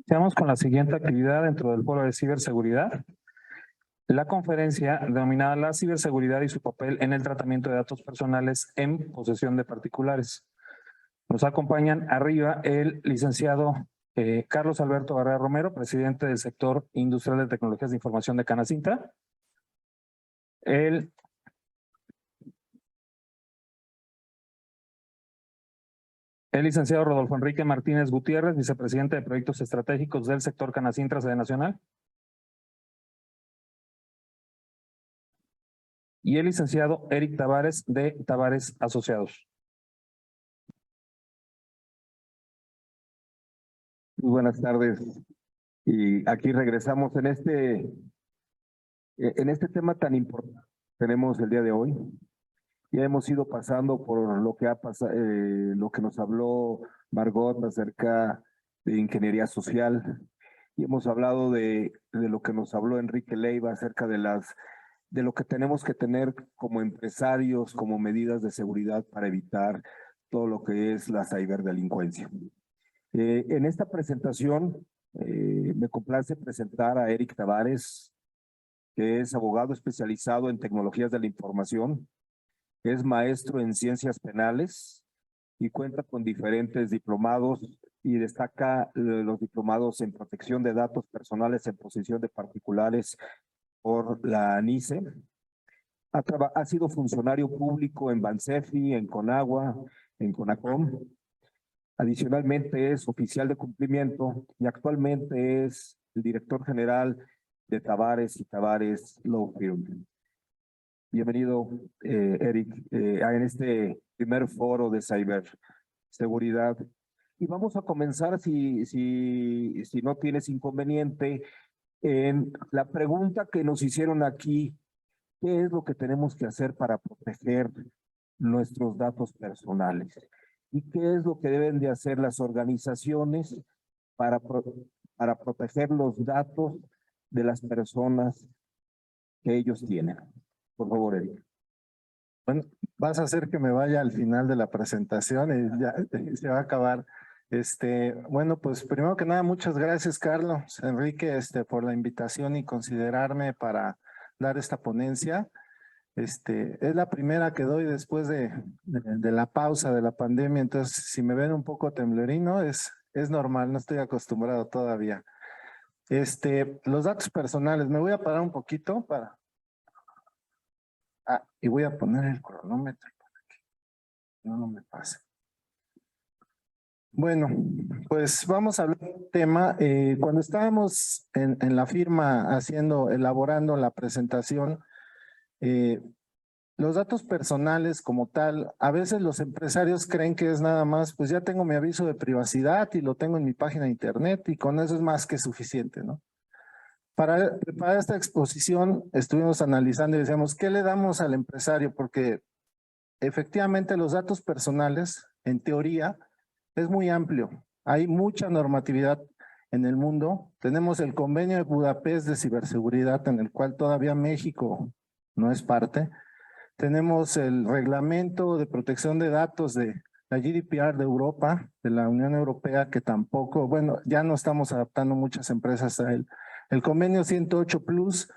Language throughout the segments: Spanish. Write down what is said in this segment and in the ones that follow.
Iniciamos con la siguiente actividad dentro del foro de ciberseguridad. La conferencia denominada La ciberseguridad y su papel en el tratamiento de datos personales en posesión de particulares. Nos acompañan arriba el licenciado Carlos Alberto Barrera Romero, presidente del sector industrial de tecnologías de información de Canacintra. El licenciado Rodolfo Enrique Martínez Gutiérrez, vicepresidente de proyectos estratégicos del sector Canacintra, sede nacional. Y el licenciado Eric Tavares de Tavares Asociados. Muy buenas tardes. Y aquí regresamos en este tema tan importante que tenemos el día de hoy. Ya hemos ido pasando por lo que ha pasado, lo que nos habló Margot acerca de ingeniería social. Y hemos hablado de lo que nos habló Enrique Leiva acerca de lo que tenemos que tener como empresarios, como medidas de seguridad para evitar todo lo que es la ciberdelincuencia. En esta presentación me complace presentar a Eric Tavares, que es abogado especializado en tecnologías de la información, es maestro en ciencias penales y cuenta con diferentes diplomados y destaca los diplomados en protección de datos personales en posesión de particulares por la ANICE. Ha sido funcionario público en Bansefi, en Conagua, en Conacom. Adicionalmente es oficial de cumplimiento y actualmente es el director general de Tavares y Tavares Law Firm. Bienvenido, Eric, en este primer foro de ciberseguridad. Y vamos a comenzar, si no tienes inconveniente, en la pregunta que nos hicieron aquí: ¿qué es lo que tenemos que hacer para proteger nuestros datos personales? ¿Y qué es lo que deben de hacer las organizaciones para proteger los datos de las personas que ellos tienen? Por favor, Eric. Bueno, vas a hacer que me vaya al final de la presentación y ya se va a acabar. Bueno, pues primero que nada, muchas gracias, Carlos, Enrique, por la invitación y considerarme para dar esta ponencia. Es la primera que doy después de la pausa de la pandemia, entonces si me ven un poco temblorino es normal, no estoy acostumbrado todavía. Los datos personales, me voy a parar un poquito para... y voy a poner el cronómetro para que no me pase. Bueno, pues vamos a hablar de un tema. Cuando estábamos en la firma elaborando la presentación, los datos personales como tal, a veces los empresarios creen que es nada más, pues ya tengo mi aviso de privacidad y lo tengo en mi página de internet y con eso es más que suficiente, ¿no? Para preparar esta exposición estuvimos analizando y decíamos, ¿qué le damos al empresario? Porque efectivamente los datos personales, en teoría, es muy amplio. Hay mucha normatividad en el mundo. Tenemos el Convenio de Budapest de Ciberseguridad, en el cual todavía México no es parte. Tenemos el Reglamento de Protección de Datos de la GDPR de Europa, de la Unión Europea, que tampoco, bueno, ya no estamos adaptando muchas empresas a él. El Convenio 108 Plus,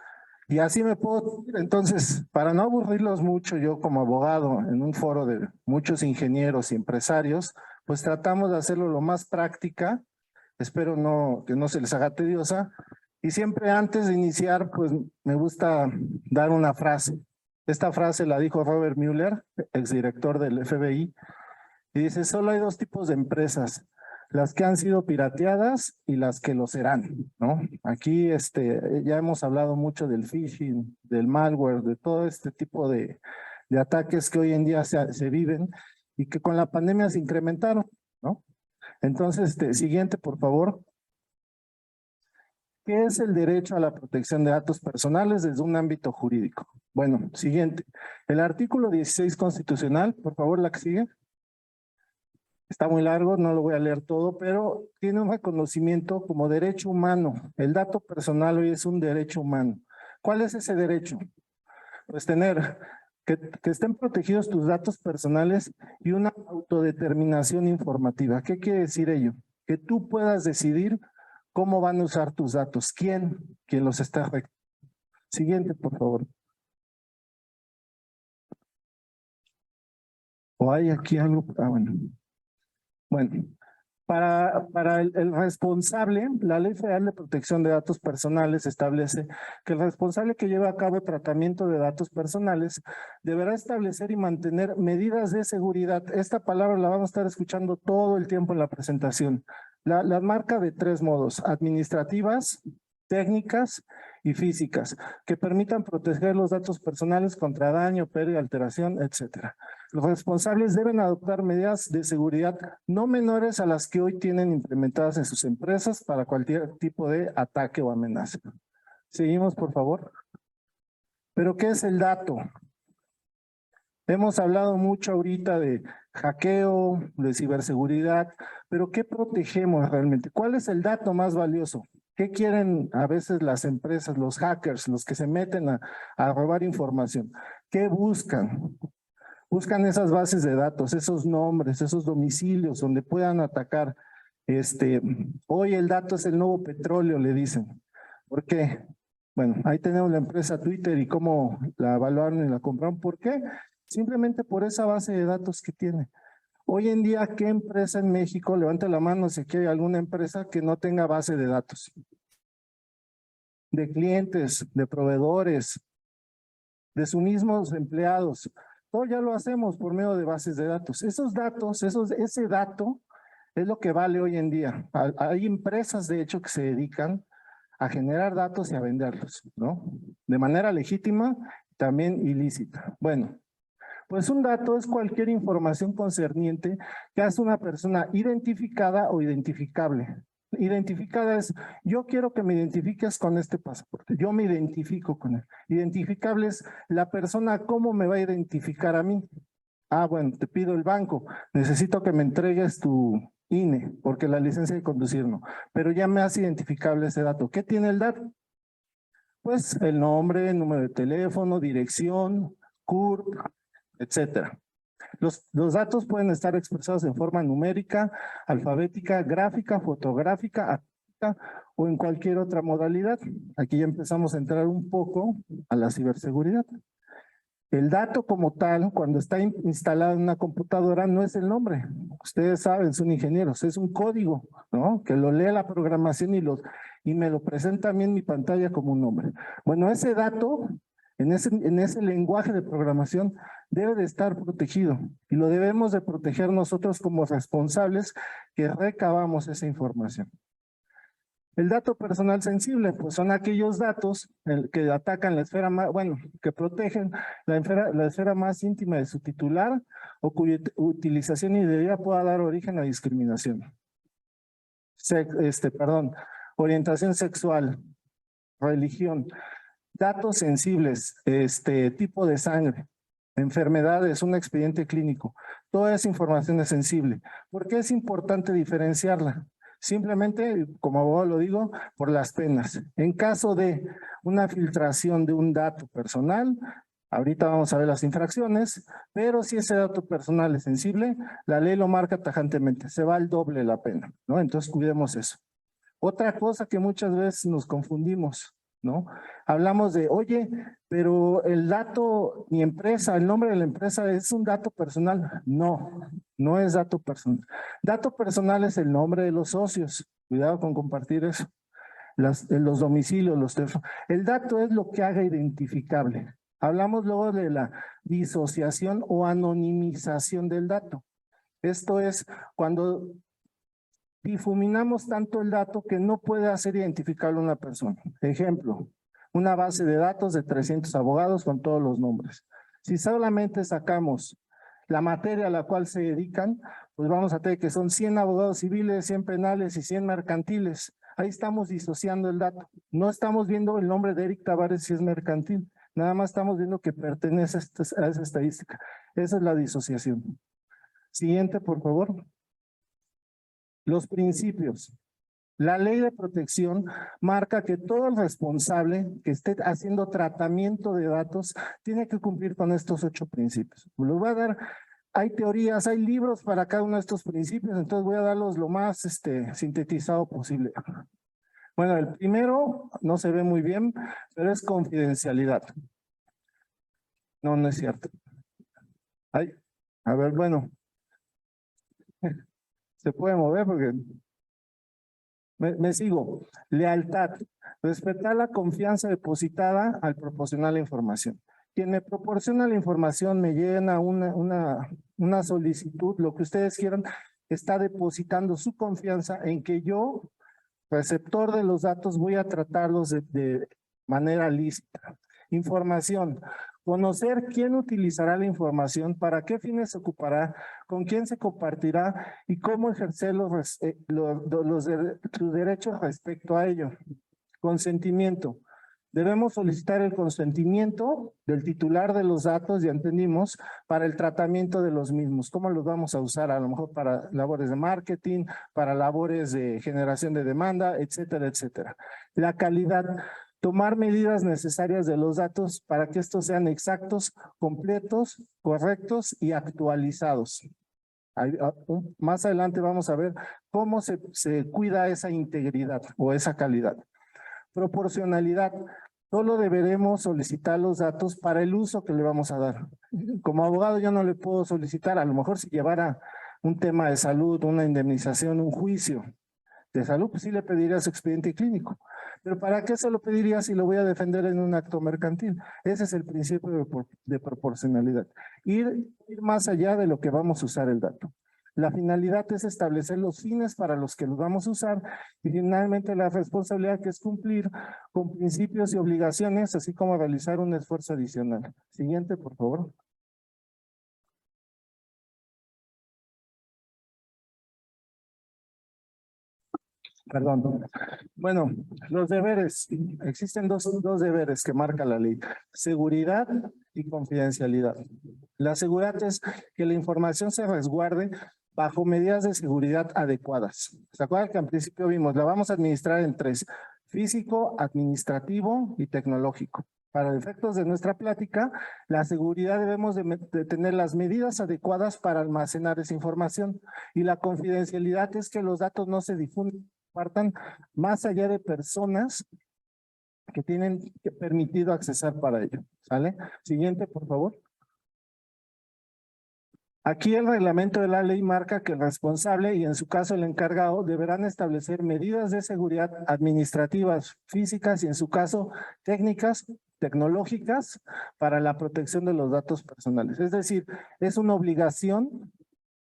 y así me puedo... Entonces, para no aburrirlos mucho, yo como abogado en un foro de muchos ingenieros y empresarios, pues tratamos de hacerlo lo más práctica. Espero que no se les haga tediosa. Y siempre antes de iniciar, pues me gusta dar una frase. Esta frase la dijo Robert Mueller, exdirector del FBI, y dice, solo hay dos tipos de empresas, las que han sido pirateadas y las que lo serán, ¿no? Aquí ya hemos hablado mucho del phishing, del malware, de todo este tipo de ataques que hoy en día se viven y que con la pandemia se incrementaron, ¿no? Entonces, siguiente, por favor. ¿Qué es el derecho a la protección de datos personales desde un ámbito jurídico? Bueno, siguiente. El artículo 16 constitucional, por favor, la que sigue. Está muy largo, no lo voy a leer todo, pero tiene un reconocimiento como derecho humano. El dato personal hoy es un derecho humano. ¿Cuál es ese derecho? Pues tener que estén protegidos tus datos personales y una autodeterminación informativa. ¿Qué quiere decir ello? Que tú puedas decidir ¿Cómo van a usar tus datos? ¿Quién los está? Siguiente, por favor. ¿O hay aquí algo? Ah, bueno. Bueno, para el responsable, la Ley Federal de Protección de Datos Personales establece que el responsable que lleva a cabo el tratamiento de datos personales deberá establecer y mantener medidas de seguridad. Esta palabra la vamos a estar escuchando todo el tiempo en la presentación. La marca de 3 modos: administrativas, técnicas y físicas, que permitan proteger los datos personales contra daño, pérdida, alteración, etcétera. Los responsables deben adoptar medidas de seguridad no menores a las que hoy tienen implementadas en sus empresas para cualquier tipo de ataque o amenaza. Seguimos, por favor. ¿Pero qué es el dato? Hemos hablado mucho ahorita de hackeo, de ciberseguridad, pero ¿qué protegemos realmente? ¿Cuál es el dato más valioso? ¿Qué quieren a veces las empresas, los hackers, los que se meten a robar información? ¿Qué buscan? Buscan esas bases de datos, esos nombres, esos domicilios donde puedan atacar. Hoy el dato es el nuevo petróleo, le dicen. ¿Por qué? Bueno, ahí tenemos la empresa Twitter y cómo la evaluaron y la compraron. ¿Por qué? Simplemente por esa base de datos que tiene. Hoy en día, ¿qué empresa en México? Levante la mano si aquí hay alguna empresa que no tenga base de datos. De clientes, de proveedores, de sus mismos empleados. Todo ya lo hacemos por medio de bases de datos. Esos datos, ese dato es lo que vale hoy en día. Hay empresas, de hecho, que se dedican a generar datos y a venderlos, ¿no? De manera legítima, también ilícita. Bueno, pues un dato es cualquier información concerniente que hace una persona identificada o identificable. Identificada es, yo quiero que me identifiques con este pasaporte, yo me identifico con él. Identificable es la persona, ¿cómo me va a identificar a mí? Ah, bueno, te pido el banco, necesito que me entregues tu INE, porque la licencia de conducir no, pero ya me hace identificable ese dato. ¿Qué tiene el dato? Pues el nombre, el número de teléfono, dirección, CURP, etcétera. Los datos pueden estar expresados en forma numérica, alfabética, gráfica, fotográfica, artística o en cualquier otra modalidad. Aquí ya empezamos a entrar un poco a la ciberseguridad. El dato como tal, cuando está instalado en una computadora, no es el nombre. Ustedes saben, son ingenieros, es un código, ¿no? Que lo lee la programación y me lo presenta a mí en mi pantalla como un nombre. Bueno, ese dato, en ese lenguaje de programación, debe de estar protegido y lo debemos de proteger nosotros como responsables que recabamos esa información. El dato personal sensible, pues son aquellos datos que atacan la esfera más, bueno, que protegen la esfera más íntima de su titular o cuya utilización indebida pueda dar origen a discriminación. Orientación sexual, religión, datos sensibles, tipo de sangre, enfermedades, un expediente clínico. Toda esa información es sensible. ¿Por qué es importante diferenciarla? Simplemente, como abogado lo digo, por las penas. En caso de una filtración de un dato personal, ahorita vamos a ver las infracciones, pero si ese dato personal es sensible, la ley lo marca tajantemente, se va al doble la pena, ¿no? Entonces cuidemos eso. Otra cosa que muchas veces nos confundimos, ¿no? Hablamos de, oye, pero el dato, mi empresa, el nombre de la empresa es un dato personal. No, no es dato personal. Dato personal es el nombre de los socios. Cuidado con compartir eso. Los domicilios, los teléfonos. El dato es lo que haga identificable. Hablamos luego de la disociación o anonimización del dato. Esto es cuando difuminamos tanto el dato que no puede hacer identificable a una persona. Ejemplo, una base de datos de 300 abogados con todos los nombres. Si solamente sacamos la materia a la cual se dedican, pues vamos a tener que son 100 abogados civiles, 100 penales y 100 mercantiles. Ahí estamos disociando el dato. No estamos viendo el nombre de Eric Tavares si es mercantil. Nada más estamos viendo que pertenece a esa estadística. Esa es la disociación. Siguiente, por favor. Los principios. La ley de protección marca que todo el responsable que esté haciendo tratamiento de datos tiene que cumplir con estos 8 principios. Los voy a dar, hay teorías, hay libros para cada uno de estos principios, entonces voy a darlos lo más sintetizado posible. Bueno, el primero no se ve muy bien, pero es confidencialidad. No, no es cierto. Ay, a ver, bueno. Se puede mover porque me sigo. Lealtad. Respetar la confianza depositada al proporcionar la información. Quien me proporciona la información, me llena una solicitud, lo que ustedes quieran, está depositando su confianza en que yo, receptor de los datos, voy a tratarlos de manera lícita. Información. Conocer quién utilizará la información, para qué fines se ocupará, con quién se compartirá y cómo ejercer sus derechos respecto a ello. Consentimiento. Debemos solicitar el consentimiento del titular de los datos, ya entendimos, para el tratamiento de los mismos. ¿Cómo los vamos a usar? A lo mejor para labores de marketing, para labores de generación de demanda, etcétera, etcétera. La calidad. Tomar medidas necesarias de los datos para que estos sean exactos, completos, correctos y actualizados. Más adelante vamos a ver cómo se cuida esa integridad o esa calidad. Proporcionalidad. Solo deberemos solicitar los datos para el uso que le vamos a dar. Como abogado yo no le puedo solicitar, a lo mejor si llevara un tema de salud, una indemnización, un juicio de salud, pues sí le pediría su expediente clínico. Pero ¿para qué se lo pediría si lo voy a defender en un acto mercantil? Ese es el principio de proporcionalidad. Ir más allá de lo que vamos a usar el dato. La finalidad es establecer los fines para los que los vamos a usar y finalmente la responsabilidad, que es cumplir con principios y obligaciones, así como realizar un esfuerzo adicional. Siguiente, por favor. Perdón. Bueno, los deberes. Existen dos deberes que marca la ley: seguridad y confidencialidad. La seguridad es que la información se resguarde bajo medidas de seguridad adecuadas. ¿Se acuerdan que al principio vimos? La vamos a administrar en tres: físico, administrativo y tecnológico. Para efectos de nuestra plática, la seguridad debemos de tener las medidas adecuadas para almacenar esa información, y la confidencialidad es que los datos no se difunden, partan más allá de personas que tienen permitido accesar para ello. ¿Sale? Siguiente, por favor. Aquí el reglamento de la ley marca que el responsable y en su caso el encargado deberán establecer medidas de seguridad administrativas, físicas y en su caso técnicas, tecnológicas para la protección de los datos personales. Es decir, es una obligación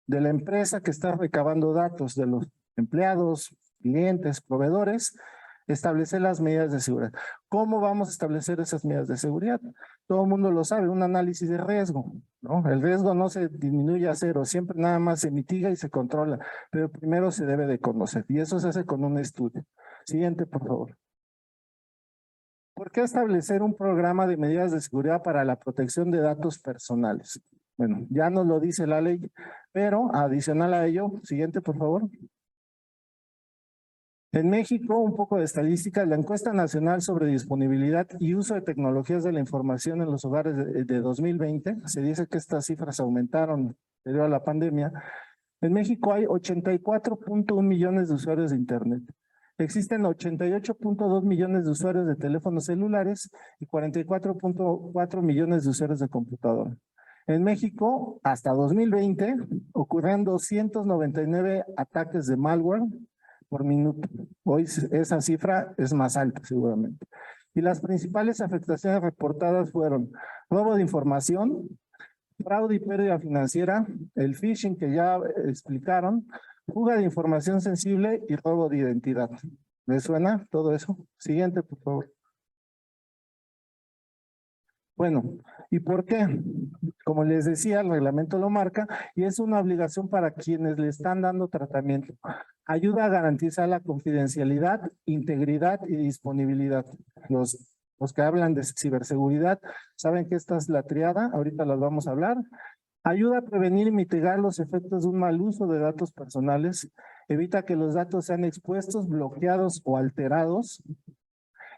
de la empresa que está recabando datos de los empleados, clientes, proveedores, establecer las medidas de seguridad. ¿Cómo vamos a establecer esas medidas de seguridad? Todo el mundo lo sabe, un análisis de riesgo, ¿no? El riesgo no se disminuye a cero, siempre nada más se mitiga y se controla, pero primero se debe de conocer y eso se hace con un estudio. Siguiente, por favor. ¿Por qué establecer un programa de medidas de seguridad para la protección de datos personales? Bueno, ya nos lo dice la ley, pero adicional a ello, siguiente, por favor. En México, un poco de estadística, la encuesta nacional sobre disponibilidad y uso de tecnologías de la información en los hogares de 2020, se dice que estas cifras aumentaron debido a la pandemia. En México hay 84.1 millones de usuarios de Internet. Existen 88.2 millones de usuarios de teléfonos celulares y 44.4 millones de usuarios de computadora. En México, hasta 2020, ocurren 299 ataques de malware por minuto. Hoy esa cifra es más alta seguramente. Y las principales afectaciones reportadas fueron robo de información, fraude y pérdida financiera, el phishing que ya explicaron, fuga de información sensible y robo de identidad. ¿Les suena todo eso? Siguiente, por favor. Bueno, ¿y por qué? Como les decía, el reglamento lo marca y es una obligación para quienes le están dando tratamiento. Ayuda a garantizar la confidencialidad, integridad y disponibilidad. Los que hablan de ciberseguridad saben que esta es la triada, ahorita las vamos a hablar. Ayuda a prevenir y mitigar los efectos de un mal uso de datos personales. Evita que los datos sean expuestos, bloqueados o alterados.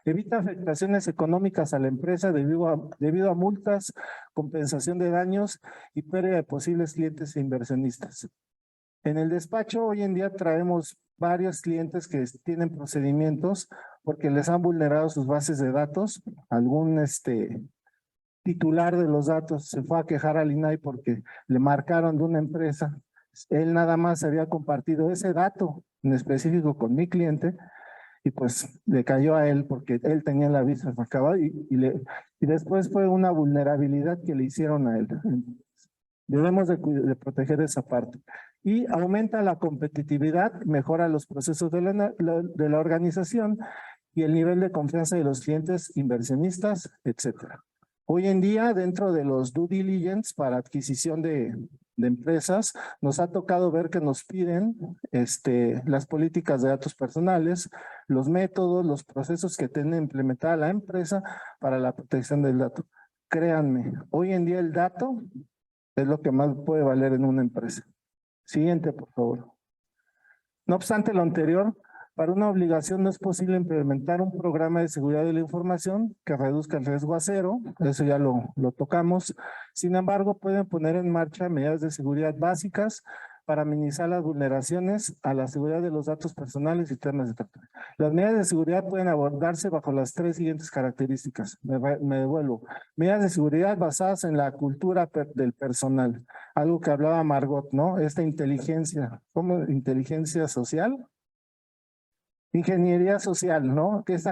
Evita afectaciones económicas a la empresa debido a multas, compensación de daños y pérdida de posibles clientes e inversionistas. En el despacho hoy en día traemos varios clientes que tienen procedimientos porque les han vulnerado sus bases de datos. Algún titular de los datos se fue a quejar al INAI porque le marcaron de una empresa. Él nada más había compartido ese dato en específico con mi cliente y pues le cayó a él porque él tenía el aviso acabado y después fue una vulnerabilidad que le hicieron a él. Debemos de proteger esa parte. Y aumenta la competitividad, mejora los procesos de la organización y el nivel de confianza de los clientes, inversionistas, etcétera. Hoy en día, dentro de los due diligence para adquisición de empresas, nos ha tocado ver que nos piden las políticas de datos personales, los métodos, los procesos que tiene implementada la empresa para la protección del dato. Créanme, hoy en día el dato es lo que más puede valer en una empresa. Siguiente, por favor. No obstante lo anterior, para una obligación no es posible implementar un programa de seguridad de la información que reduzca el riesgo a cero, eso ya lo tocamos. Sin embargo, pueden poner en marcha medidas de seguridad básicas para minimizar las vulneraciones a la seguridad de los datos personales y temas de trato. Las medidas de seguridad pueden abordarse bajo las tres siguientes características. Me devuelvo. Medidas de seguridad basadas en la cultura del personal. Algo que hablaba Margot, ¿no? Esta inteligencia, ¿cómo? Inteligencia social. Ingeniería social, ¿no? Que es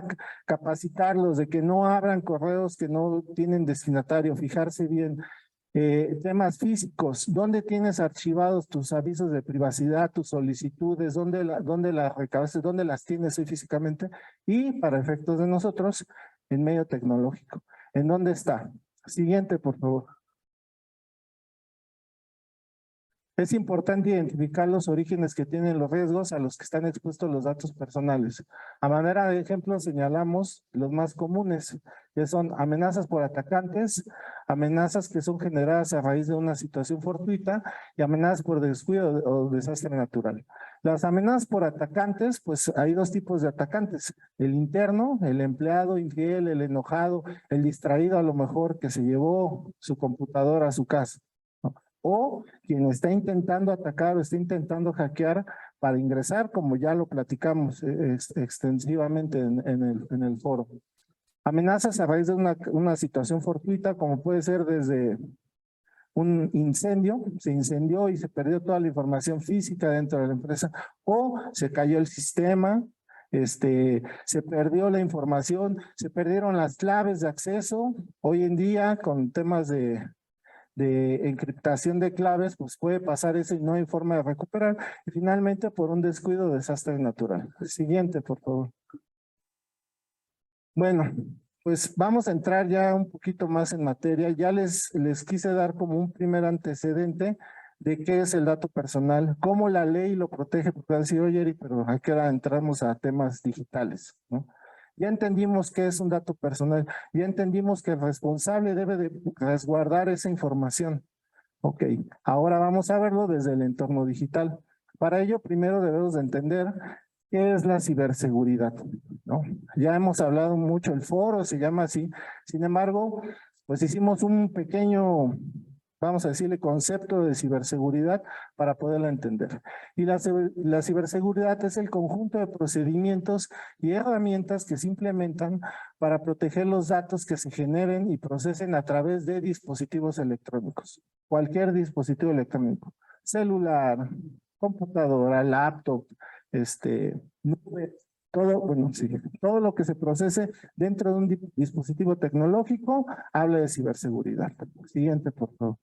capacitarlos de que no abran correos que no tienen destinatario, fijarse bien. Temas físicos, ¿dónde tienes archivados tus avisos de privacidad, tus solicitudes? ¿Dónde las recabaste? ¿Dónde las tienes hoy físicamente? Y para efectos de nosotros, en medio tecnológico. ¿En dónde está? Siguiente, por favor. Es importante identificar los orígenes que tienen los riesgos a los que están expuestos los datos personales. A manera de ejemplo, señalamos los más comunes, que son amenazas por atacantes, amenazas que son generadas a raíz de una situación fortuita y amenazas por descuido o desastre natural. Las amenazas por atacantes, pues hay dos tipos de atacantes. El interno, el empleado infiel, el enojado, el distraído a lo mejor que se llevó su computadora a su casa. O quien está intentando atacar o está intentando hackear para ingresar, como ya lo platicamos extensivamente en el foro. Amenazas a raíz de una situación fortuita, como puede ser desde un incendio, se incendió y se perdió toda la información física dentro de la empresa, o se cayó el sistema, se perdió la información, se perdieron las claves de acceso. Hoy en día, con temas de encriptación de claves, pues puede pasar eso y no hay forma de recuperar. Y finalmente, por un descuido, desastre natural. Siguiente, por favor. Bueno, pues vamos a entrar ya un poquito más en materia. Ya les quise dar como un primer antecedente de qué es el dato personal, cómo la ley lo protege, porque van a decir, oye, pero ¿a qué hora entramos a temas digitales? ¿No? Ya entendimos qué es un dato personal, ya entendimos que el responsable debe de resguardar esa información. Ok, ahora vamos a verlo desde el entorno digital. Para ello, primero debemos de entender qué es la ciberseguridad, ¿no? Ya hemos hablado mucho, el foro se llama así. Sin embargo, pues hicimos un pequeño, vamos a decirle, concepto de ciberseguridad para poderla entender. Y la ciberseguridad es el conjunto de procedimientos y herramientas que se implementan para proteger los datos que se generen y procesen a través de dispositivos electrónicos. Cualquier dispositivo electrónico, celular, computadora, laptop, nube, todo, bueno, sí, todo lo que se procese dentro de un dispositivo tecnológico habla de ciberseguridad. Siguiente, por favor.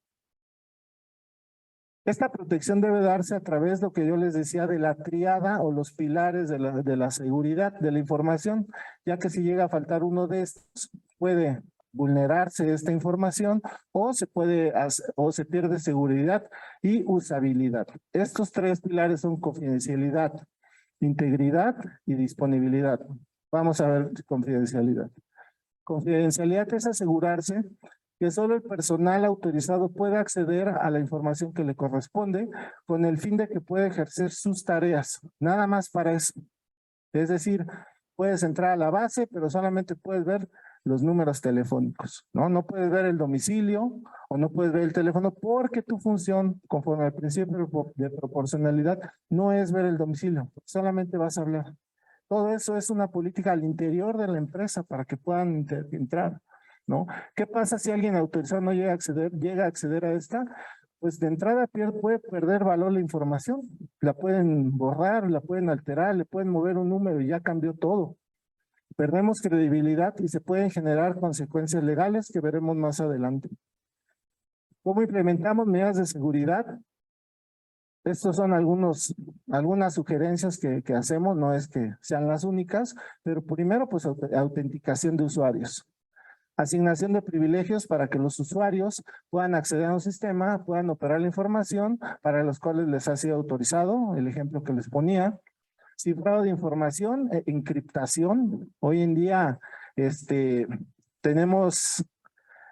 Esta protección debe darse a través de lo que yo les decía de la triada o los pilares de la seguridad de la información, ya que si llega a faltar uno de estos, puede vulnerarse esta información o se pierde seguridad y usabilidad. Estos tres pilares son confidencialidad, integridad y disponibilidad. Vamos a ver confidencialidad. Confidencialidad es asegurarse que solo el personal autorizado pueda acceder a la información que le corresponde con el fin de que pueda ejercer sus tareas, nada más para eso. Es decir, puedes entrar a la base, pero solamente puedes ver los números telefónicos, ¿no? No puedes ver el domicilio o no puedes ver el teléfono porque tu función, conforme al principio de proporcionalidad, no es ver el domicilio, solamente vas a hablar. Todo eso es una política al interior de la empresa para que puedan entrar, ¿no? ¿Qué pasa si alguien autorizado no llega a acceder a esta? Pues de entrada puede perder valor la información, la pueden borrar, la pueden alterar, le pueden mover un número y ya cambió todo. Perdemos credibilidad y se pueden generar consecuencias legales que veremos más adelante. ¿Cómo implementamos medidas de seguridad? Estos son algunas sugerencias que hacemos, no es que sean las únicas, pero primero pues autenticación de usuarios. Asignación de privilegios para que los usuarios puedan acceder a un sistema, puedan operar la información para los cuales les ha sido autorizado, el ejemplo que les ponía. Cifrado de información, encriptación. Hoy en día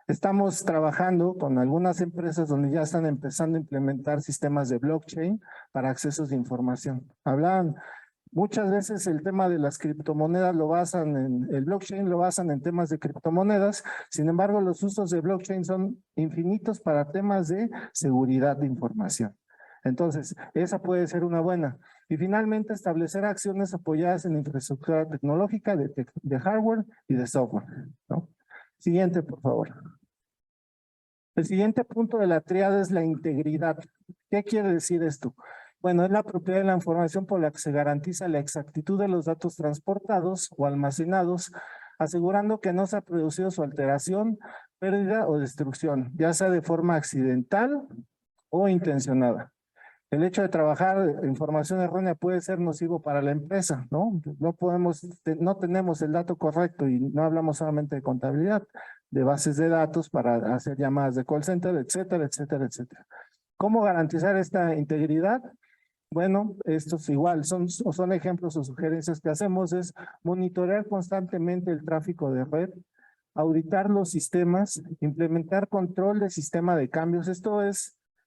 estamos trabajando con algunas empresas donde ya están empezando a implementar sistemas de blockchain para accesos de información. Muchas veces el tema de las criptomonedas el blockchain lo basan en temas de criptomonedas, sin embargo los usos de blockchain son infinitos para temas de seguridad de información. Entonces, esa puede ser una buena. Y finalmente, establecer acciones apoyadas en infraestructura tecnológica de hardware y de software, ¿no? Siguiente, por favor. El siguiente punto de la tríada es la integridad. ¿Qué quiere decir esto? Bueno, es la propiedad de la información por la que se garantiza la exactitud de los datos transportados o almacenados, asegurando que no se ha producido su alteración, pérdida o destrucción, ya sea de forma accidental o intencionada. El hecho de trabajar información errónea puede ser nocivo para la empresa, ¿no? No tenemos el dato correcto y no hablamos solamente de contabilidad, de bases de datos para hacer llamadas de call center, etcétera, etcétera, etcétera. ¿Cómo garantizar esta integridad? Bueno, estos igual son ejemplos o sugerencias que hacemos, es monitorear constantemente el tráfico de red, auditar los sistemas, implementar control de sistema de cambios.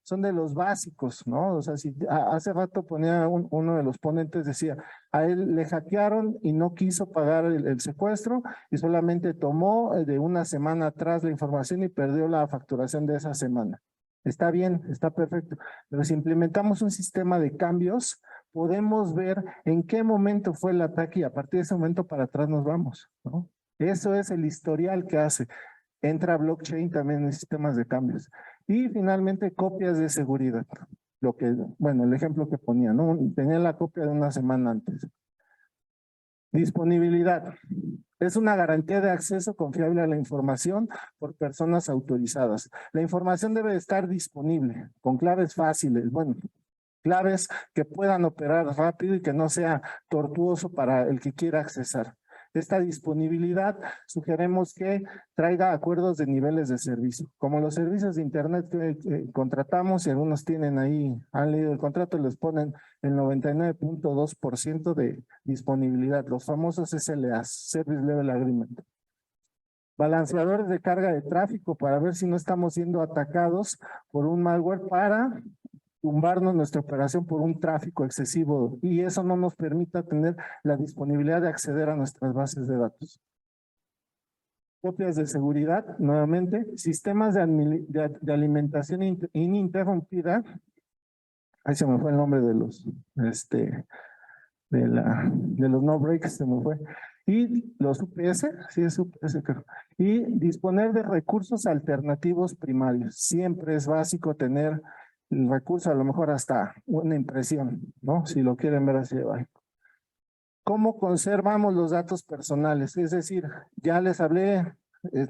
Son de los básicos, ¿no? O sea, si hace rato ponía uno de los ponentes, decía, a él le hackearon y no quiso pagar el secuestro y solamente tomó de una semana atrás la información y perdió la facturación de esa semana. Está bien, está perfecto, pero si implementamos un sistema de cambios, podemos ver en qué momento fue el ataque y a partir de ese momento para atrás nos vamos, ¿no? Eso es el historial que hace. Entra blockchain también en sistemas de cambios. Y finalmente, copias de seguridad. El ejemplo que ponía, ¿no? Tenía la copia de una semana antes. Disponibilidad. Es una garantía de acceso confiable a la información por personas autorizadas. La información debe estar disponible, con claves fáciles, claves que puedan operar rápido y que no sea tortuoso para el que quiera accesar. Esta disponibilidad sugerimos que traiga acuerdos de niveles de servicio. Como los servicios de internet que contratamos y algunos tienen ahí, han leído el contrato, les ponen el 99.2% de disponibilidad, los famosos SLAs, Service Level Agreement. Balanceadores de carga de tráfico para ver si no estamos siendo atacados por un malware para tumbarnos nuestra operación por un tráfico excesivo y eso no nos permita tener la disponibilidad de acceder a nuestras bases de datos. Copias de seguridad, nuevamente, sistemas de alimentación ininterrumpida. Ahí se me fue el nombre de los no breaks, se me fue. Y los UPS, sí es UPS creo. Y disponer de recursos alternativos primarios. Siempre es básico tener el recurso, a lo mejor hasta una impresión, ¿no? Si lo quieren ver así de básico. ¿Cómo conservamos los datos personales? Es decir, ya les hablé,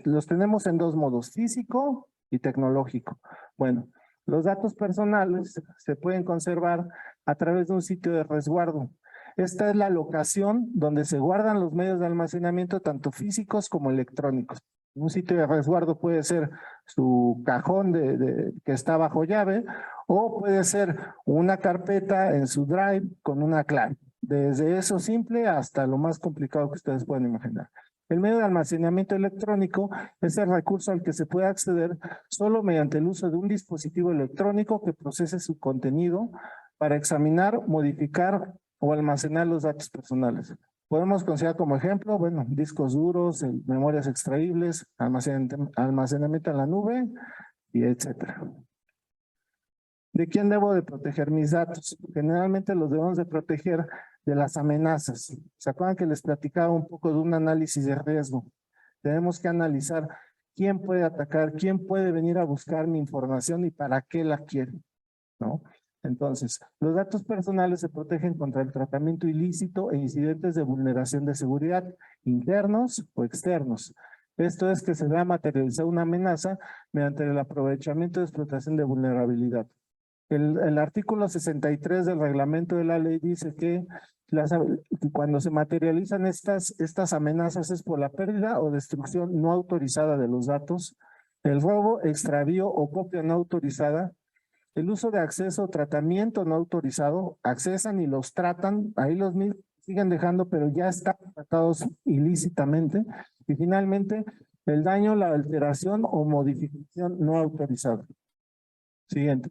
los tenemos en dos modos, físico y tecnológico. Bueno, los datos personales se pueden conservar a través de un sitio de resguardo. Esta es la locación donde se guardan los medios de almacenamiento, tanto físicos como electrónicos. Un sitio de resguardo puede ser su cajón que está bajo llave o puede ser una carpeta en su drive con una clave. Desde eso simple hasta lo más complicado que ustedes pueden imaginar. El medio de almacenamiento electrónico es el recurso al que se puede acceder solo mediante el uso de un dispositivo electrónico que procese su contenido para examinar, modificar o almacenar los datos personales. Podemos considerar como ejemplo, bueno, discos duros, memorias extraíbles, almacenamiento en la nube y etcétera. ¿De quién debo de proteger mis datos? Generalmente los debemos de proteger de las amenazas. ¿Se acuerdan que les platicaba un poco de un análisis de riesgo? Tenemos que analizar quién puede atacar, quién puede venir a buscar mi información y para qué la quiere, ¿no? Entonces, los datos personales se protegen contra el tratamiento ilícito e incidentes de vulneración de seguridad, internos o externos. Esto es que se vea materializar una amenaza mediante el aprovechamiento de explotación de vulnerabilidad. El artículo 63 del reglamento de la ley dice que cuando se materializan estas amenazas es por la pérdida o destrucción no autorizada de los datos, el robo, extravío o copia no autorizada, el uso de acceso o tratamiento no autorizado, accesan y los tratan, ahí los mismos siguen dejando, pero ya están tratados ilícitamente, y finalmente el daño, la alteración o modificación no autorizada. Siguiente.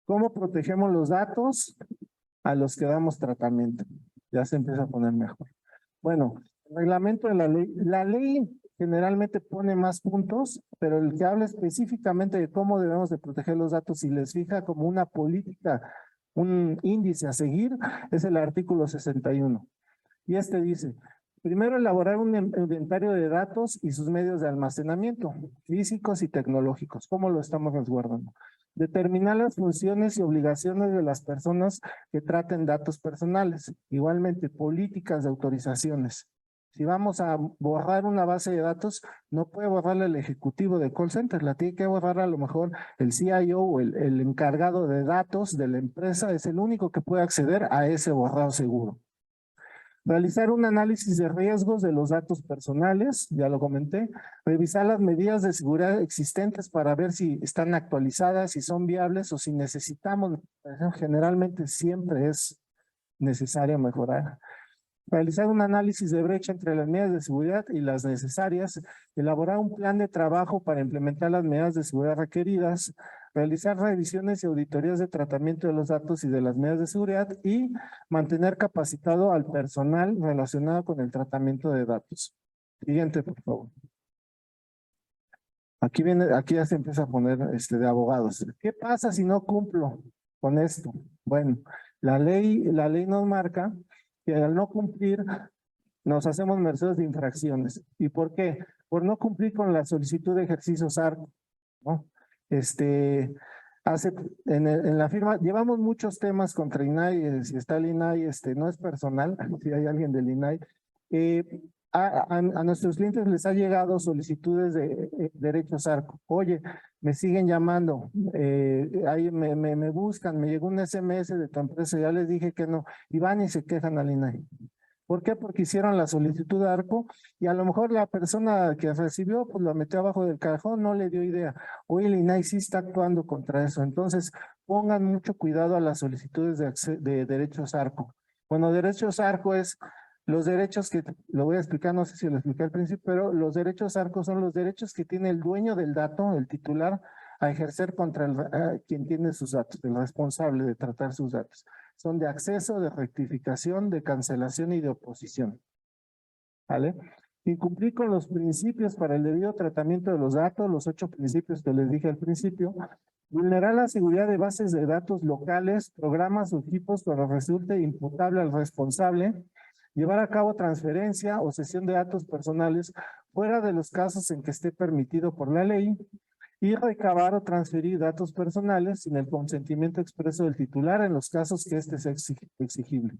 ¿Cómo protegemos los datos a los que damos tratamiento? Ya se empieza a poner mejor. Bueno, el reglamento de la ley generalmente pone más puntos, pero el que habla específicamente de cómo debemos de proteger los datos y les fija como una política, un índice a seguir, es el artículo 61. Y este dice, primero elaborar un inventario de datos y sus medios de almacenamiento, físicos y tecnológicos. ¿Cómo lo estamos resguardando? Determinar las funciones y obligaciones de las personas que traten datos personales. Igualmente, políticas de autorizaciones. Si vamos a borrar una base de datos, no puede borrarla el ejecutivo de call center, la tiene que borrar a lo mejor el CIO o el encargado de datos de la empresa, es el único que puede acceder a ese borrado seguro. Realizar un análisis de riesgos de los datos personales, ya lo comenté. Revisar las medidas de seguridad existentes para ver si están actualizadas, si son viables o si necesitamos. Generalmente siempre es necesario mejorar. Realizar un análisis de brecha entre las medidas de seguridad y las necesarias. Elaborar un plan de trabajo para implementar las medidas de seguridad requeridas. Realizar revisiones y auditorías de tratamiento de los datos y de las medidas de seguridad y mantener capacitado al personal relacionado con el tratamiento de datos. Siguiente, por favor. Aquí ya se empieza a poner de abogados. ¿Qué pasa si no cumplo con esto? Bueno, la ley nos marca que al no cumplir nos hacemos mercedes de infracciones. ¿Y por qué? Por no cumplir con la solicitud de ejercicios ARCO, ¿no? En la firma, llevamos muchos temas contra INAI, si está el INAI, no es personal, si hay alguien del INAI. A nuestros clientes les ha llegado solicitudes de derechos ARCO. Oye, me siguen llamando, ahí me buscan, me llegó un SMS de tu empresa, ya les dije que no, y van y se quejan al INAI. ¿Por qué? Porque hicieron la solicitud de ARCO y a lo mejor la persona que recibió, pues la metió abajo del cajón, no le dio idea. Hoy el INAI sí está actuando contra eso. Entonces, pongan mucho cuidado a las solicitudes de derechos ARCO. Bueno, derechos ARCO es los derechos que, lo voy a explicar, no sé si lo expliqué al principio, pero los derechos ARCO son los derechos que tiene el dueño del dato, el titular, a ejercer contra quien tiene sus datos, el responsable de tratar sus datos. Son de acceso, de rectificación, de cancelación y de oposición. ¿Vale? Incumplir con los principios para el debido tratamiento de los datos, los 8 principios que les dije al principio. Vulnerar la seguridad de bases de datos locales, programas o equipos cuando resulte imputable al responsable. Llevar a cabo transferencia o cesión de datos personales fuera de los casos en que esté permitido por la ley. Y recabar o transferir datos personales sin el consentimiento expreso del titular en los casos que este sea exigible.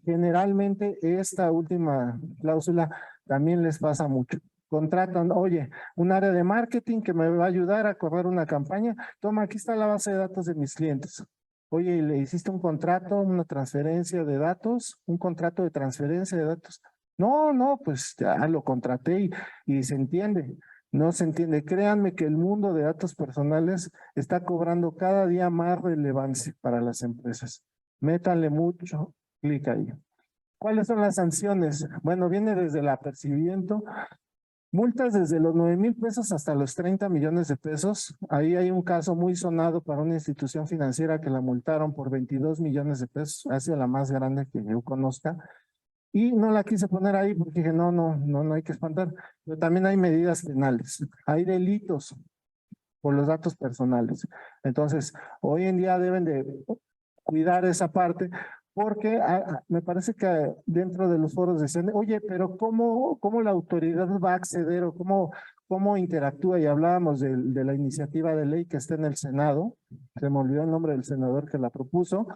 Generalmente esta última cláusula también les pasa mucho. Contratan, oye, un área de marketing que me va a ayudar a correr una campaña. Toma, aquí está la base de datos de mis clientes. Oye, ¿le hiciste un contrato, una transferencia de datos? ¿Un contrato de transferencia de datos? No, pues ya lo contraté y se entiende. No se entiende. Créanme que el mundo de datos personales está cobrando cada día más relevancia para las empresas. Métanle mucho clic ahí. ¿Cuáles son las sanciones? Bueno, viene desde el apercibimiento Multas desde los 9,000 pesos hasta los 30 millones de pesos. Ahí hay un caso muy sonado para una institución financiera que la multaron por 22 millones de pesos. Ha sido la más grande que yo conozca. Y no la quise poner ahí porque dije, no hay que espantar. Pero también hay medidas penales. Hay delitos por los datos personales. Entonces, hoy en día deben de cuidar esa parte porque me parece que dentro de los foros decían, oye, pero ¿cómo la autoridad va a acceder o cómo interactúa? Y hablábamos de la iniciativa de ley que está en el Senado, se me olvidó el nombre del senador que la propuso,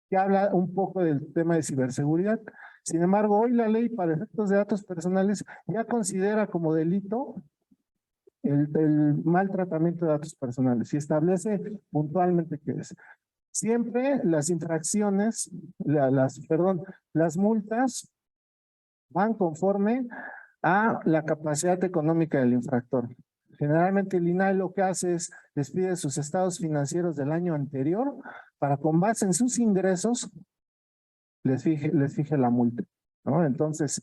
que habla un poco del tema de ciberseguridad. Sin embargo, hoy la ley para efectos de datos personales ya considera como delito el maltratamiento de datos personales y establece puntualmente qué es. Siempre las infracciones, las multas van conforme a la capacidad económica del infractor. Generalmente el INAI lo que hace es despide sus estados financieros del año anterior para con base en sus ingresos les fije la multa, ¿no? Entonces,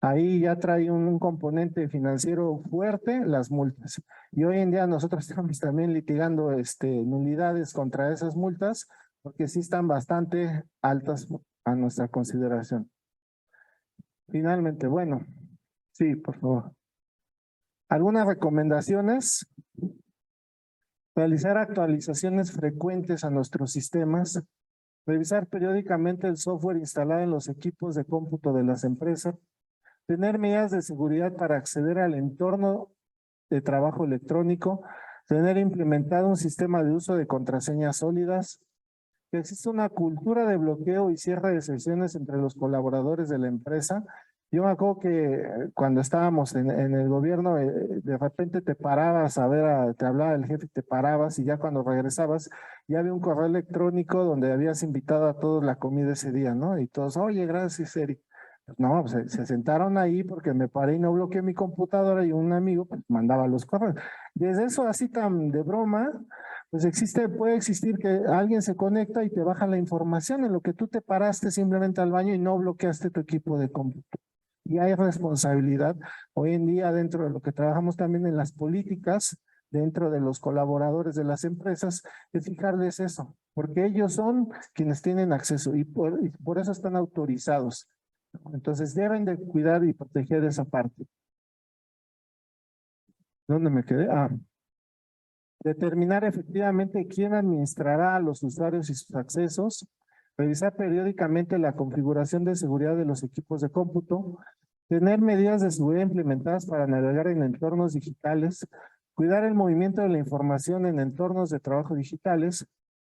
ahí ya trae un componente financiero fuerte, las multas. Y hoy en día nosotros estamos también litigando nulidades contra esas multas, porque sí están bastante altas a nuestra consideración. Finalmente, bueno, sí, por favor. Algunas recomendaciones. Realizar actualizaciones frecuentes a nuestros sistemas. Revisar periódicamente el software instalado en los equipos de cómputo de las empresas. Tener medidas de seguridad para acceder al entorno de trabajo electrónico, tener implementado un sistema de uso de contraseñas sólidas, que existe una cultura de bloqueo y cierre de sesiones entre los colaboradores de la empresa. Yo me acuerdo que cuando estábamos en el gobierno, de repente te parabas a ver, te hablaba el jefe, te parabas y ya cuando regresabas, ya había un correo electrónico donde habías invitado a todos la comida ese día, ¿no? Y todos, oye, gracias, Eric. No, pues se sentaron ahí porque me paré y no bloqueé mi computadora y un amigo pues, mandaba los correos. Desde eso así tan de broma, pues puede existir que alguien se conecta y te baja la información en lo que tú te paraste simplemente al baño y no bloqueaste tu equipo de cómputo. Y hay responsabilidad hoy en día dentro de lo que trabajamos también en las políticas, dentro de los colaboradores de las empresas, es fijarles eso, porque ellos son quienes tienen acceso y por eso están autorizados. Entonces deben de cuidar y proteger esa parte. ¿Dónde me quedé? Determinar efectivamente quién administrará a los usuarios y sus accesos. Revisar periódicamente la configuración de seguridad de los equipos de cómputo. Tener medidas de seguridad implementadas para navegar en entornos digitales. Cuidar el movimiento de la información en entornos de trabajo digitales.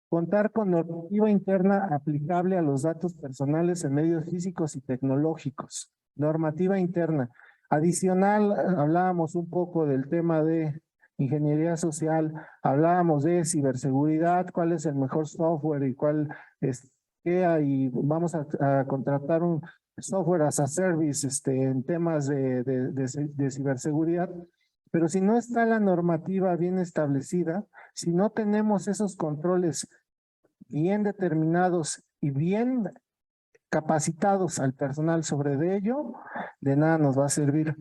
Contar con normativa interna aplicable a los datos personales en medios físicos y tecnológicos. Normativa interna. Adicional, hablábamos un poco del tema de ingeniería social, hablábamos de ciberseguridad, cuál es el mejor software y cuál es qué hay. Vamos a contratar un software as a service en temas de ciberseguridad. Pero si no está la normativa bien establecida, si no tenemos esos controles bien determinados y bien capacitados al personal sobre de ello, de nada nos va a servir.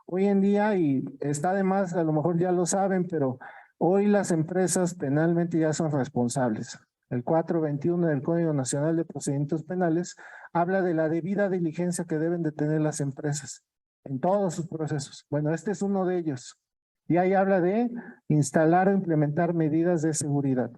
Hoy en día, y está de más, a lo mejor ya lo saben, pero hoy las empresas penalmente ya son responsables. El 421 del Código Nacional de Procedimientos Penales habla de la debida diligencia que deben de tener las empresas en todos sus procesos. Bueno, este es uno de ellos. Y ahí habla de instalar o implementar medidas de seguridad.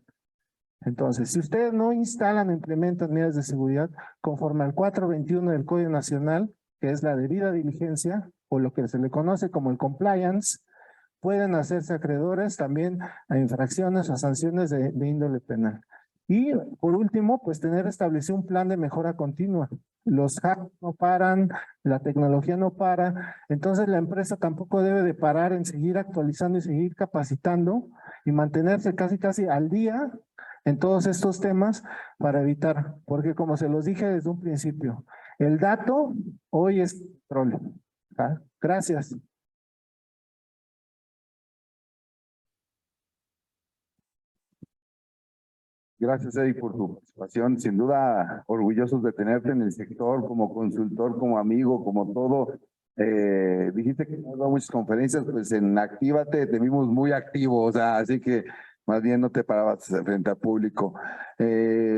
Entonces, si ustedes no instalan o implementan medidas de seguridad conforme al 421 del Código Nacional, que es la debida diligencia, o lo que se le conoce como el compliance, pueden hacerse acreedores también a infracciones o a sanciones de índole penal. Y por último, pues tener establecido un plan de mejora continua. Los hacks no paran, la tecnología no para, entonces la empresa tampoco debe de parar en seguir actualizando y seguir capacitando y mantenerse casi al día en todos estos temas para evitar, porque como se los dije desde un principio, el dato hoy es petróleo. Gracias. Gracias, Eric, por tu participación. Sin duda, orgullosos de tenerte en el sector como consultor, como amigo, como todo. Dijiste que no has dado muchas conferencias, pues en Actívate te vimos muy activo, o sea, así que más bien no te parabas frente al público.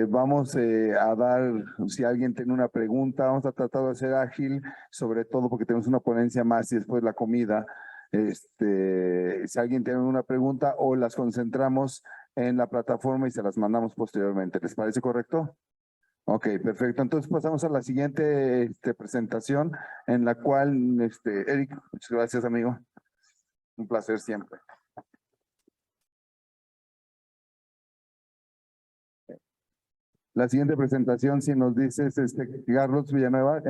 Vamos a dar, si alguien tiene una pregunta, vamos a tratar de ser ágil, sobre todo porque tenemos una ponencia más y después la comida. Si alguien tiene una pregunta o las concentramos en la plataforma y se las mandamos posteriormente. ¿Les parece correcto? Ok, perfecto. Entonces pasamos a la siguiente presentación en la cual, Eric, muchas gracias, amigo. Un placer siempre. La siguiente presentación, si nos dices, Carlos Villanueva,